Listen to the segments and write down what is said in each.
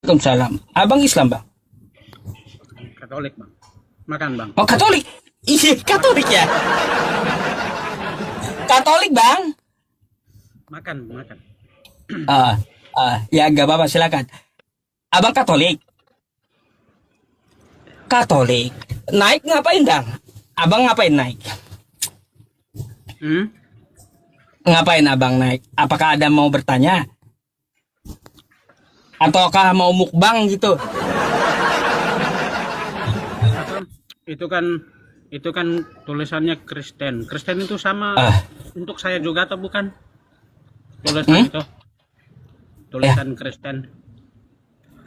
Waalaikumsalam. Abang Islam, Bang? Katolik, Bang. Makan, Bang. Oh, Katolik. Iya, Katolik ya. Katolik, Bang. Makan, makan. Ya gak apa-apa, silakan. Abang Katolik. Katolik. Naik ngapain, Bang? Abang ngapain naik? Hmm? Ngapain abang naik? Apakah ada mau bertanya? Ataukah mau mukbang gitu? Apa? Itu kan tulisannya Kristen. Kristen itu sama untuk saya juga atau bukan? Tulisan itu. Tulisan Kristen.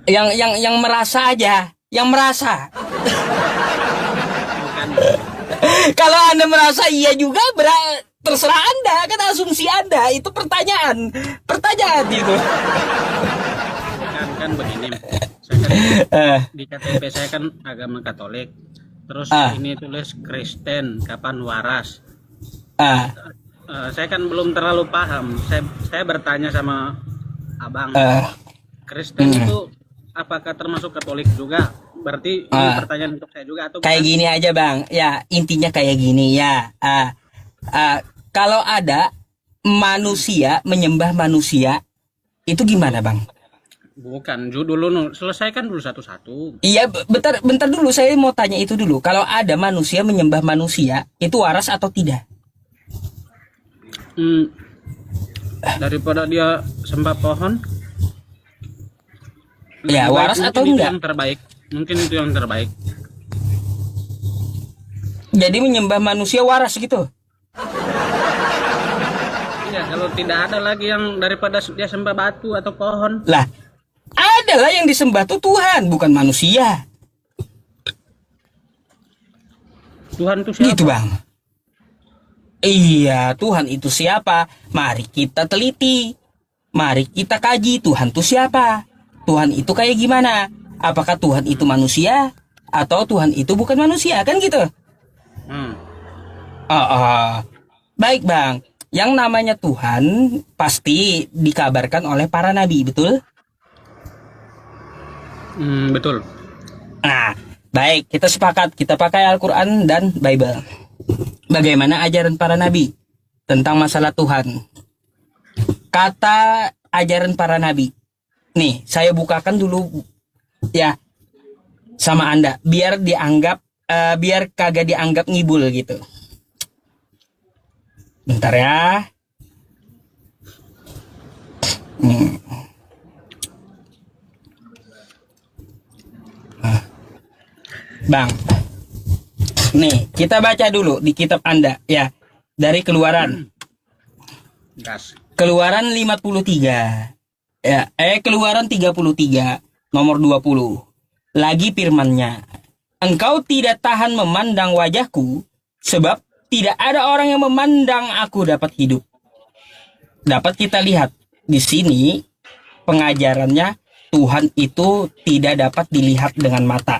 Yang merasa aja, yang merasa. Bukan. Kalau Anda merasa iya juga, terserah Anda, kan asumsi Anda, itu pertanyaan itu. Kan begini. Saya kan di KTP saya kan agama Katolik. Terus ini tulis Kristen, kapan waras? Saya kan belum terlalu paham. Saya bertanya sama abang. Kristen itu apakah termasuk Katolik juga? Berarti ini pertanyaan untuk saya juga atau kayak bukan? gini aja, Bang. Ya, intinya kayak gini ya. Kalau ada manusia menyembah manusia, itu gimana, Bang? Bukan, dulu selesaikan dulu satu-satu. Iya, bentar dulu, saya mau tanya itu dulu. Kalau ada manusia menyembah manusia, itu waras atau tidak? Daripada dia sembah pohon, Ya, lebih baik waras mungkin atau itu enggak? yang terbaik. Mungkin itu yang terbaik. Jadi menyembah manusia waras gitu. Iya, kalau tidak ada lagi yang daripada dia sembah batu atau pohon. Lah, adalah yang disembah tuh Tuhan, bukan manusia. Tuhan itu siapa? Gitu, Bang. Iya, Tuhan itu siapa? Mari kita teliti. Mari kita kaji Tuhan itu siapa. Tuhan itu kayak gimana? Apakah Tuhan itu manusia? Atau Tuhan itu bukan manusia? Kan gitu. Baik, Bang. Yang namanya Tuhan pasti dikabarkan oleh para nabi, betul? Betul. Nah, baik, kita sepakat, kita pakai Al-Quran dan Bible. Bagaimana ajaran para nabi tentang masalah Tuhan? Kata ajaran para nabi. Nih, saya bukakan dulu ya sama Anda, biar kagak dianggap ngibul gitu. Bentar ya. Bang, nih kita baca dulu di kitab Anda ya, dari Keluaran. Gas. Keluaran 53. Ya, Keluaran 33 nomor 20. Lagi firman-Nya, engkau tidak tahan memandang wajahku, sebab tidak ada orang yang memandang aku dapat hidup. Dapat kita lihat di sini pengajarannya, Tuhan itu tidak dapat dilihat dengan mata.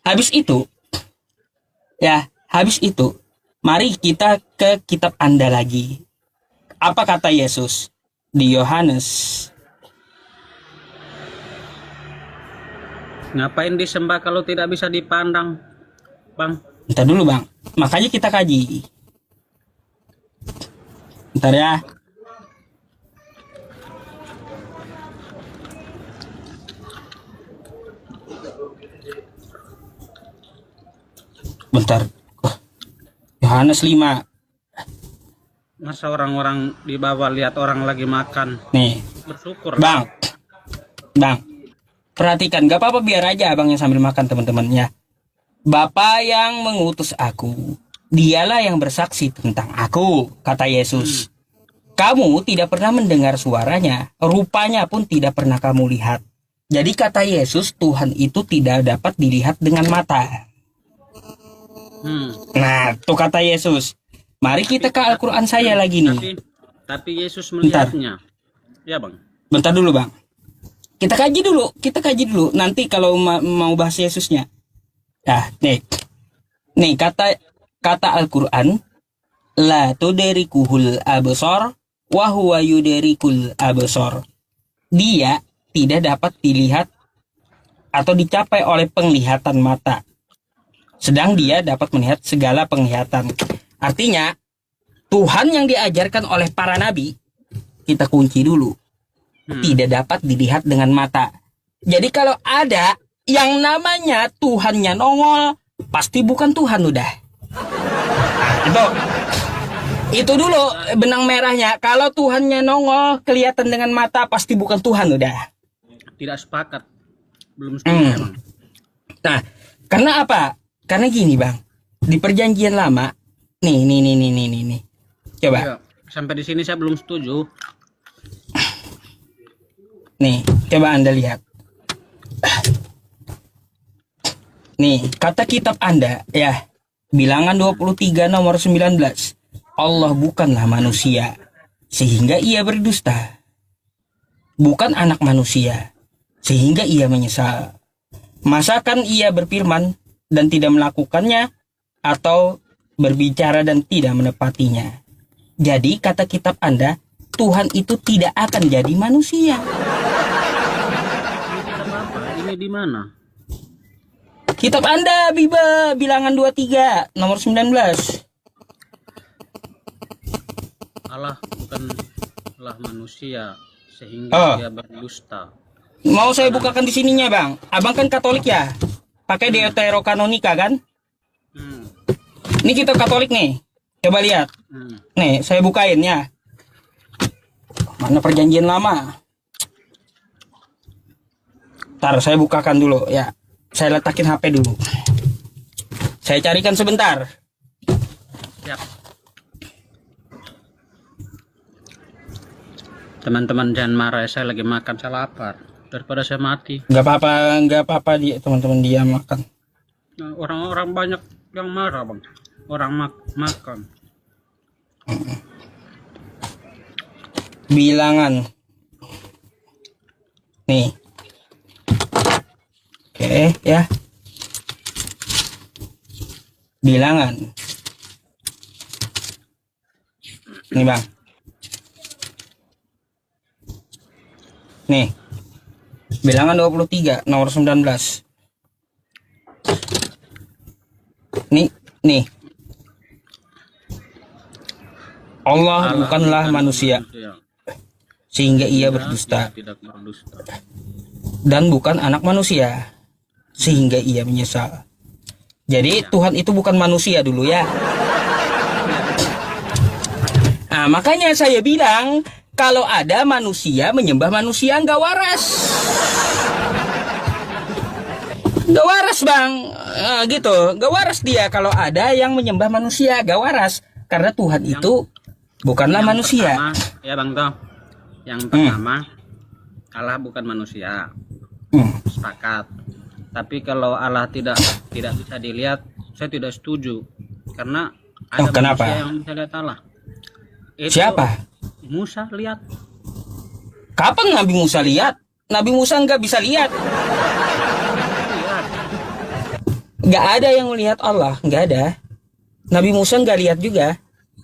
Habis itu, mari kita ke kitab Anda lagi. Apa kata Yesus di Yohanes? Ngapain disembah kalau tidak bisa dipandang, Bang? Bentar dulu, Bang. Makanya kita kaji. Bentar ya. Bentar. Yohanes 5. Masa orang-orang di bawah lihat orang lagi makan, Nih, bersyukur. Bang. Perhatikan, gak apa-apa, biar aja abang yang sambil makan, teman-temannya. Bapa yang mengutus aku, dialah yang bersaksi tentang aku, kata Yesus. Kamu tidak pernah mendengar suaranya, rupanya pun tidak pernah kamu lihat. Jadi kata Yesus, Tuhan itu tidak dapat dilihat dengan mata. Nah, tuh kata Yesus. Mari kita ke Al-Quran saya lagi nih. Tapi Yesus melihatnya. Ya, Bang. Bentar dulu, Bang. Kita kaji dulu. Nanti kalau mau bahas Yesusnya. Nah, nih kata Al-Quran, la tuderikuhul absor wa huwa yuderikul absor. Dia tidak dapat dilihat atau dicapai oleh penglihatan mata. Sedang dia dapat melihat segala penglihatan. Artinya, Tuhan yang diajarkan oleh para nabi, kita kunci dulu, tidak dapat dilihat dengan mata. Jadi kalau ada yang namanya Tuhannya nongol, pasti bukan Tuhan udah. Itu dulu benang merahnya. Kalau Tuhannya nongol, kelihatan dengan mata, pasti bukan Tuhan udah. Tidak sepakat. Belum setuju Bang. Nah, karena apa? Karena gini Bang, di perjanjian lama, nih. Coba. Ya, sampai di sini saya belum setuju. Nih, coba Anda lihat. Nih, kata kitab Anda, ya, Bilangan 23 nomor 19. Allah bukanlah manusia, sehingga ia berdusta. Bukan anak manusia, sehingga ia menyesal. Masakan ia berfirman dan tidak melakukannya, atau berbicara dan tidak menepatinya. Jadi kata kitab Anda, Tuhan itu tidak akan jadi manusia. Ini di mana? Kitab Anda, Bilangan 23 nomor 19. Allah bukanlah manusia, sehingga dia berdusta. Mau saya bukakan di sininya Bang. Abang kan Katolik ya, pakai Deuterokanonika kan? Ini kita Katolik nih. Coba lihat. Nih, saya bukain ya. Mana perjanjian lama? Ntar saya bukakan dulu ya. Saya letakin HP dulu. Saya carikan sebentar. Siap. Teman-teman jangan marah, saya lagi makan, saya lapar. Daripada saya mati. Gak apa-apa dia teman-teman dia makan. Nah, orang-orang banyak yang marah Bang. Orang makan. Bilangan. Nih. Oke ya. Bilangan. Nih Bang. Nih. Bilangan 23 nomor 19. Nih. Allah bukanlah manusia, sehingga ia berdusta. Dan bukan anak manusia, sehingga ia menyesal. Jadi Tuhan itu bukan manusia dulu ya. Nah, makanya saya bilang, kalau ada manusia menyembah manusia nggak waras. Nggak waras Bang, gitu. Nggak waras dia kalau ada yang menyembah manusia, nggak waras. Karena Tuhan itu bukanlah manusia. Pertama, ya Bang Toh. Yang pertama, Allah bukan manusia. Sepakat. Tapi kalau Allah tidak bisa dilihat, saya tidak setuju. Karena ada kenapa? manusia yang bisa lihat Allah. Itu siapa? Musa lihat. Kapan Nabi Musa lihat? Nabi Musa nggak bisa lihat. Nggak ada yang melihat Allah, nggak ada. Nabi Musa nggak lihat juga.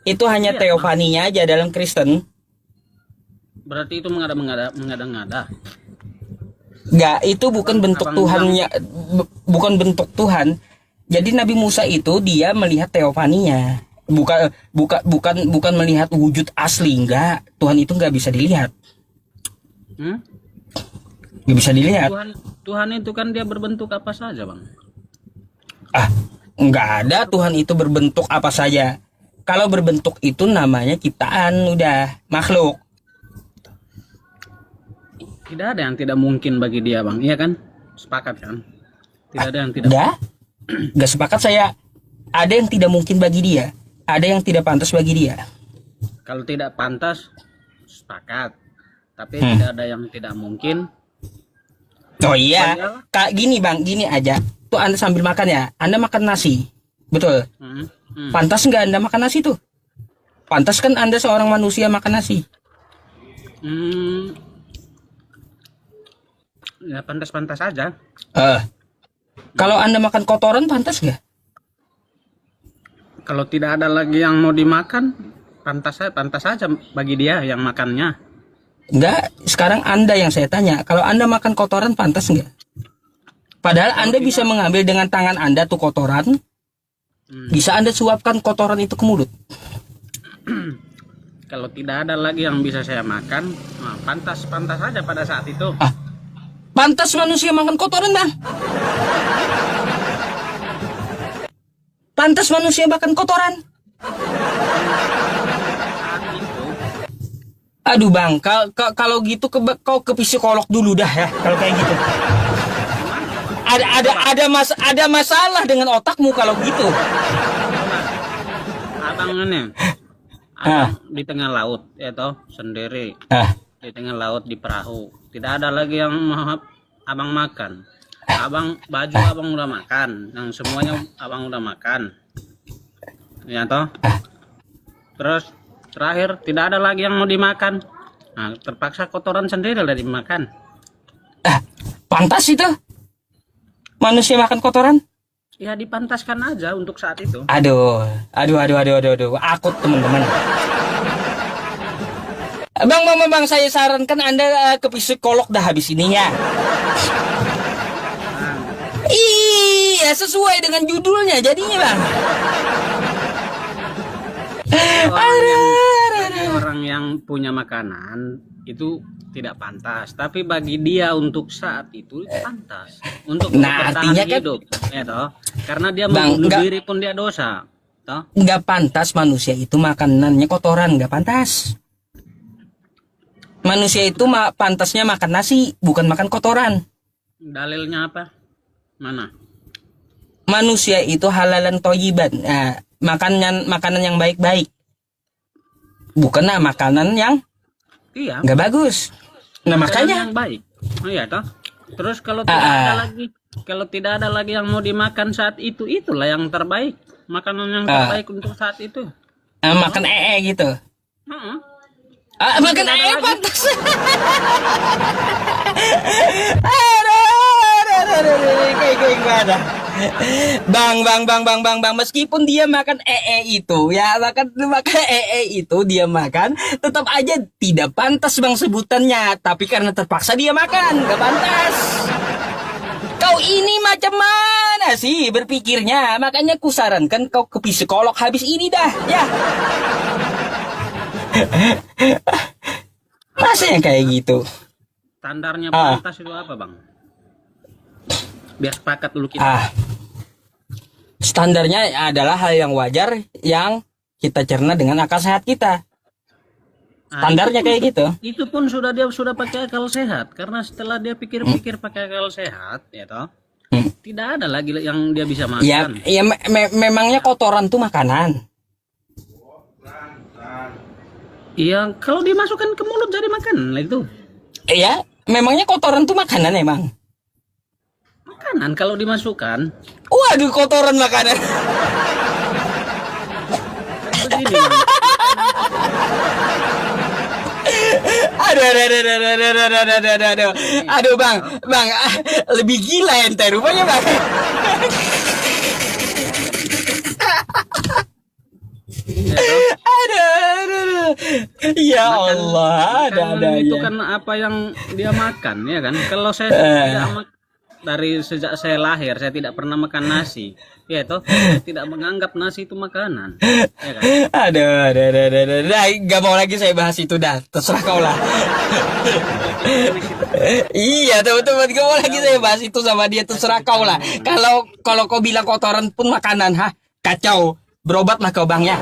Itu hanya teofaninya aja dalam Kristen. Berarti itu mengada-ngada. Nggak, itu bukan bentuk Tuhannya, bukan bentuk Tuhan. Jadi Nabi Musa itu dia melihat teofaninya, bukan melihat wujud asli. Enggak, Tuhan itu nggak bisa dilihat. Nggak bisa dilihat. Tuhan itu kan dia berbentuk apa saja Bang. Nggak ada Tuhan itu berbentuk apa saja. Kalau berbentuk itu namanya ciptaan, udah makhluk. Tidak ada yang tidak mungkin bagi dia Bang, iya kan? Sepakat kan? Tidak ada yang tidak. Nggak sepakat saya. Ada yang tidak mungkin bagi dia, ada yang tidak pantas bagi dia. Kalau tidak pantas, sepakat. Tapi tidak ada yang tidak mungkin. Oh iya, Kak, gini Bang, gini aja. Tuh Anda sambil makan ya, Anda makan nasi, betul? Pantas nggak Anda makan nasi tuh? Pantas kan Anda seorang manusia makan nasi? Ya pantas-pantas aja. Kalau Anda makan kotoran pantas nggak? Kalau tidak ada lagi yang mau dimakan, pantas saja bagi dia yang makannya. Enggak, sekarang Anda yang saya tanya. Kalau Anda makan kotoran pantas enggak? Padahal Anda bisa mengambil dengan tangan Anda tuh kotoran. Bisa Anda suapkan kotoran itu ke mulut. Kalau tidak ada lagi yang bisa saya makan, nah, pantas saja pada saat itu. Pantas manusia makan kotoran, Bang. Pantas manusia makan kotoran. Aduh Bang, kalau gitu kau ke psikolog dulu dah ya. Kalau kayak gitu. Ada masalah dengan otakmu kalau gitu. Abang ini, abang di tengah laut, ya toh, sendiri. Di tengah laut di perahu. Tidak ada lagi yang abang makan. Abang baju abang udah makan, yang semuanya abang udah makan. Ya toh. Terus terakhir tidak ada lagi yang mau dimakan. Nah, terpaksa kotoran sendiri lah dimakan. Pantas itu manusia makan kotoran? Ya dipantaskan aja untuk saat itu. Aduh. Akut teman-teman. Bang, saya sarankan Anda ke psikolog dah habis ini ya. Iya, sesuai dengan judulnya jadinya Bang. Orang yang punya makanan itu tidak pantas, tapi bagi dia untuk saat itu pantas untuk bertahan hidup, ya toh, karena dia membunuh diri pun dia dosa, toh. Nggak pantas manusia itu makanannya kotoran, nggak pantas. Manusia itu pantasnya makan nasi, bukan makan kotoran. Dalilnya apa? Mana? Manusia itu halalan thayyiban. Nah, makanan yang baik-baik. Bukan makanan yang nggak bagus. Nah, makanya yang baik. Oh iya toh. Terus kalau tidak ada lagi yang mau dimakan saat itu, itulah yang terbaik. Makanan yang terbaik untuk saat itu. Makan gitu. Makan pantas. Bang, meskipun dia makan itu ya, makan itu dia makan, tetap aja tidak pantas Bang sebutannya, tapi karena terpaksa dia makan, gak pantas. Kau ini macam mana sih berpikirnya? Makanya kusarankan kau ke psikolog habis ini dah, ya. Rasanya kayak gitu. Standarnya pantas itu apa Bang? Biar sepakat dulu kita. Standarnya adalah hal yang wajar yang kita cerna dengan akal sehat kita. Standarnya kayak gitu. Itu pun dia sudah pakai akal sehat, karena setelah dia pikir-pikir pakai akal sehat, ya toh. Tidak ada lagi yang dia bisa makan. Ya memangnya kotoran tuh makanan. Iya, kalau dimasukkan ke mulut jadi makanan lah itu. Iya, memangnya kotoran tuh makanan emang. Makanan kalau dimasukkan. Waduh, kotoran makanan. Begini. Aduh bang, lebih gila ente rupanya Bang. Aduh. Ya Allah, ada itu ya. kan apa yang dia makan, ya kan? Kalau saya tidak dari sejak saya lahir saya tidak pernah makan nasi, ya toh, saya tidak menganggap nasi itu makanan, ya kan? Aduh, nggak mau lagi saya bahas itu dah, terserah kau lah. Iya teman-teman, gak mau lagi saya bahas itu sama dia, terserah kau lah. Kalau kau bilang kotoran pun makanan, kacau, berobatlah kau Bang ya.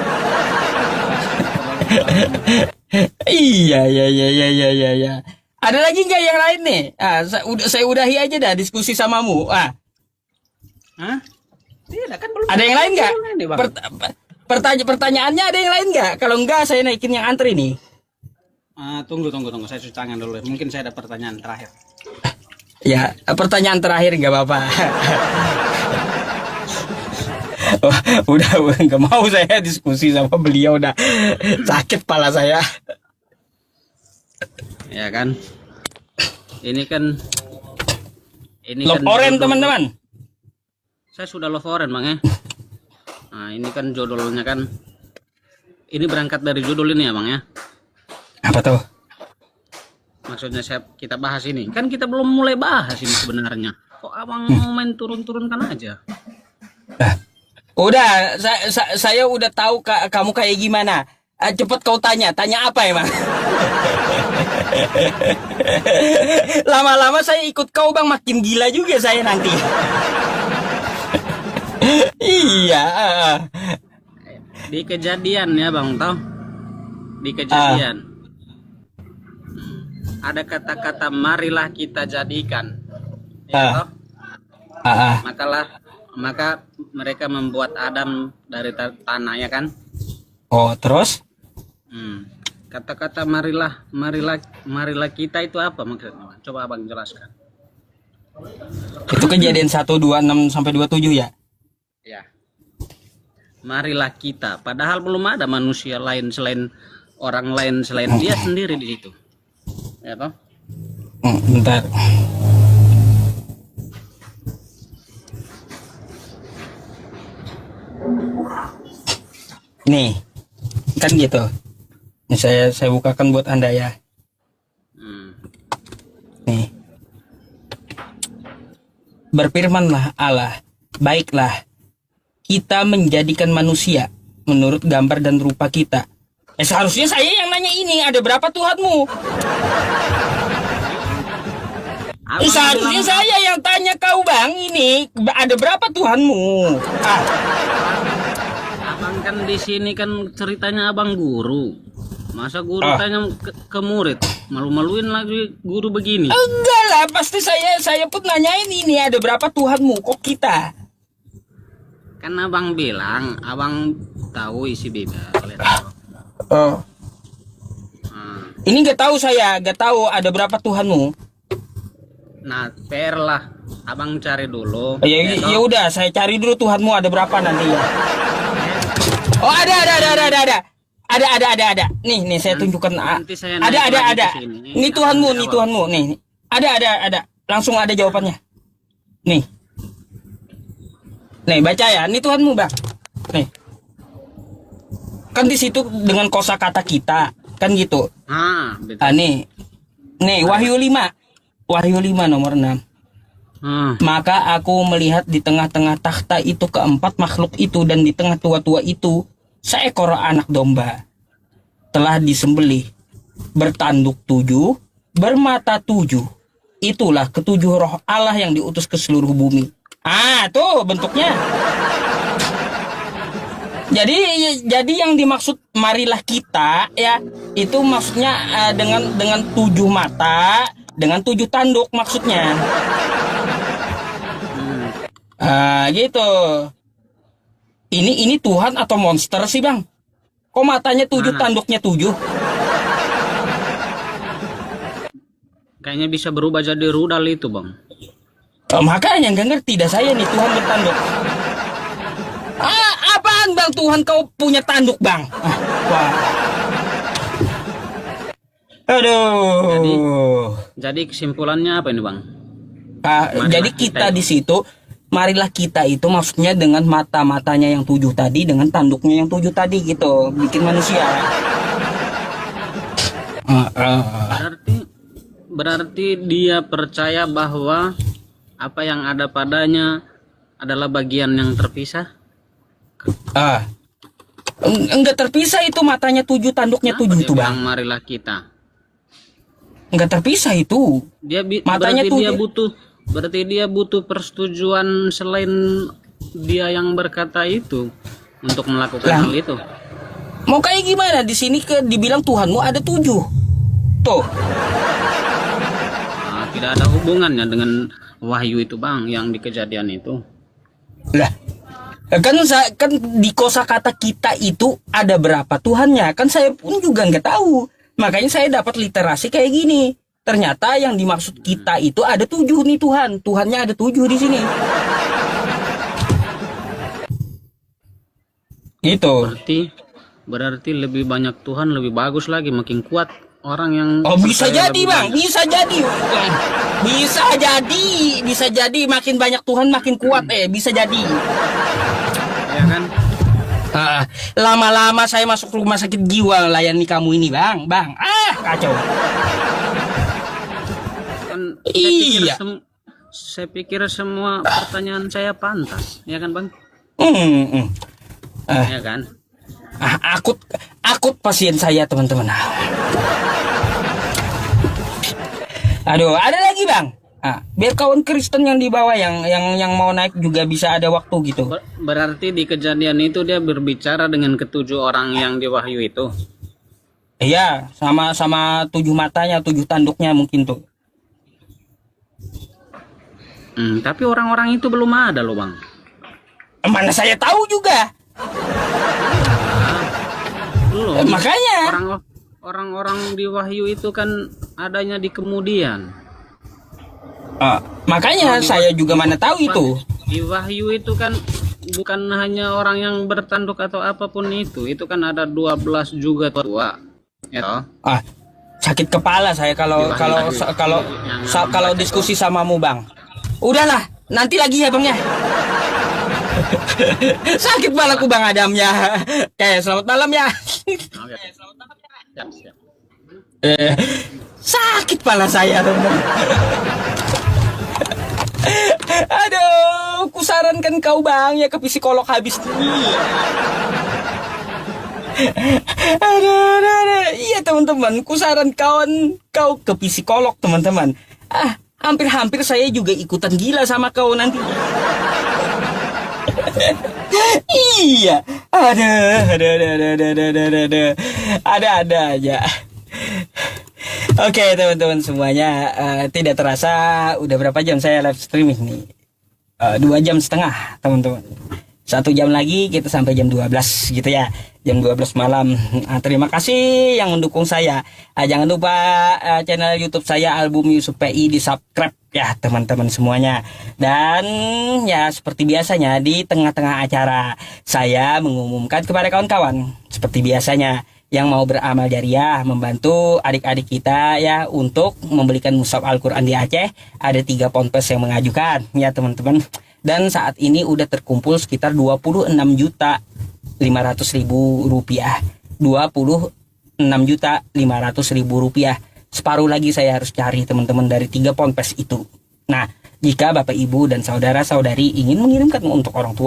Iya. Ada lagi nggak yang lain nih? Saya udahi aja dah diskusi samamu. Tidak kan belum. Ada yang lain nggak? Pertanyaannya ada yang lain nggak? Kalau enggak saya naikin yang antri nih. Tunggu. Saya cuci tangan dulu. Mungkin saya ada pertanyaan terakhir. Ya, pertanyaan terakhir nggak apa-apa. Udah nggak mau saya diskusi sama beliau, udah sakit kepala saya. Ya kan. Ini kan love orange teman-teman. Saya sudah love orange Bang ya. Nah ini kan judulnya kan. Ini berangkat dari judul ini ya Bang ya. Apa tuh? maksudnya kita bahas ini? Kan kita belum mulai bahas ini sebenarnya. Kok abang mau main turun-turunkan aja? Udah, saya udah tahu kamu kayak gimana. Cepet kau tanya apa emang? Lama-lama saya ikut kau bang, makin gila juga saya nanti. Iya. Di kejadian ya bang, tau? Di kejadian ada kata-kata marilah kita jadikan. Ya, toh? Maka mereka membuat Adam dari tanah ya kan? Oh terus? Kata-kata marilah kita itu apa maksudnya? Coba abang jelaskan. Itu kejadian 1, 2, 6 sampai 27 ya? Ya. Marilah kita. Padahal belum ada manusia lain selain orang lain selain dia sendiri di situ. Ya toh? Bentar. Nih, kan gitu. Ini saya bukakan buat Anda ya. Nih. Berfirmanlah Allah, baiklah kita menjadikan manusia menurut gambar dan rupa kita. Seharusnya saya yang nanya ini, ada berapa Tuhanmu? Seharusnya saya yang tanya kau bang, ini ada berapa Tuhanmu? Abang kan di sini kan ceritanya abang guru. Masa guru tanya ke murid, malu-maluin lagi guru begini. Enggak lah, pasti saya pun nanyain ini ada berapa Tuhanmu, kok kita? Kan abang bilang, abang tahu isi Bibel. Oh. Ini nggak tahu ada berapa Tuhanmu. Nah, PR lah, abang cari dulu. Ya udah, saya cari dulu Tuhanmu ada berapa nanti ya. Oh ada. Nih saya tunjukkan. Ada. Ini Tuhanmu, nih. Ada. Langsung ada jawabannya. Nih, baca ya. Ini Tuhanmu bang. Nih. Kan di situ dengan kosakata kita, kan gitu. Betul. Nih Wahyu 5 nomor 6. Maka aku melihat di tengah-tengah takhta itu keempat makhluk itu, dan di tengah tua-tua itu seekor anak domba telah disembelih, bertanduk 7, bermata 7. Itulah ketujuh roh Allah yang diutus ke seluruh bumi. Tuh bentuknya. Jadi yang dimaksud marilah kita ya, itu maksudnya dengan 7 mata, dengan 7 tanduk maksudnya. Gitu. Ini Tuhan atau monster sih bang? Kok matanya 7, tanduknya 7? Kayaknya bisa berubah jadi rudal itu bang. Makanya nggak ngerti dah saya nih Tuhan bertanduk. Apaan bang Tuhan kau punya tanduk bang? Wah. Aduh. Jadi kesimpulannya apa ini bang? Jadi kita di situ, marilah kita itu maksudnya dengan mata-matanya yang 7 tadi, dengan tanduknya yang 7 tadi gitu, bikin manusia. Berarti dia percaya bahwa apa yang ada padanya adalah bagian yang terpisah? Enggak terpisah itu, matanya 7, tanduknya 7 itu bang. Marilah kita. Enggak terpisah itu. Matanya berarti dia butuh persetujuan selain dia yang berkata itu untuk melakukan hal itu. Mau kayak gimana? Di sini dibilang Tuhanmu ada 7. Tuh. Tidak ada hubungannya dengan Wahyu itu bang, yang di kejadian itu. Lah, kan di kosakata kita itu ada berapa Tuhannya? Kan saya pun juga nggak tahu. Makanya saya dapat literasi kayak gini. Ternyata yang dimaksud kita itu ada 7 nih Tuhan. Tuhannya ada 7 di sini. Gitu. Berarti lebih banyak Tuhan, lebih bagus lagi, makin kuat orang yang. Bisa jadi bang, bisa jadi makin banyak Tuhan makin kuat bisa jadi. Ya kan? Lama-lama saya masuk rumah sakit jiwa layani kamu ini bang. Kacau. Iya. Saya pikir semua pertanyaan saya pantas, ya kan Bang? Ya kan? Akut pasien saya, teman-teman. Aduh, ada lagi Bang. Biar kawan Kristen yang di bawah yang mau naik juga bisa ada waktu gitu. Berarti di kejadian itu dia berbicara dengan ketujuh orang yang di Wahyu itu. Iya, sama 7 matanya, 7 tanduknya mungkin tuh. Tapi orang-orang itu belum ada loh Bang. Mana saya tahu juga. Belum. Makanya. Orang-orang di Wahyu itu kan adanya di kemudian. Makanya saya juga mana tahu itu. Di Wahyu itu kan bukan hanya orang yang bertanduk atau apapun itu kan ada 12 juga tua. Ya. Sakit kepala saya kalau diskusi samamu Bang. Udahlah, nanti lagi ya Bang ya. Sakit kepalaku Bang Adamnya. Oke, selamat malam ya. Oke. Siap. Sakit kepala saya teman. Aduh, kusarankan kau Bang ya ke psikolog habis ini. Aduh. Iya teman-teman, kusaran kau ke psikolog teman-teman. Hampir-hampir saya juga ikutan gila sama kau nanti. Iya. Ada aja. Oke teman-teman semuanya, tidak terasa udah berapa jam saya live streaming nih? 2 jam setengah teman-teman. 1 jam lagi kita sampai jam 12 gitu ya, jam 12 malam. Terima kasih yang mendukung saya. Jangan lupa channel YouTube saya Album Yusuf PI di subscribe ya teman-teman semuanya. Dan ya seperti biasanya di tengah-tengah acara saya mengumumkan kepada kawan-kawan seperti biasanya yang mau beramal jariah membantu adik-adik kita ya untuk membelikan mushaf Al-Quran di Aceh. Ada 3 ponpes yang mengajukan ya teman-teman. Dan saat ini udah terkumpul sekitar 26.500.000 rupiah. 26.500.000 rupiah. Separuh lagi saya harus cari teman-teman dari 3 ponpes itu. Nah, jika Bapak Ibu dan saudara-saudari ingin mengirimkan untuk orang tua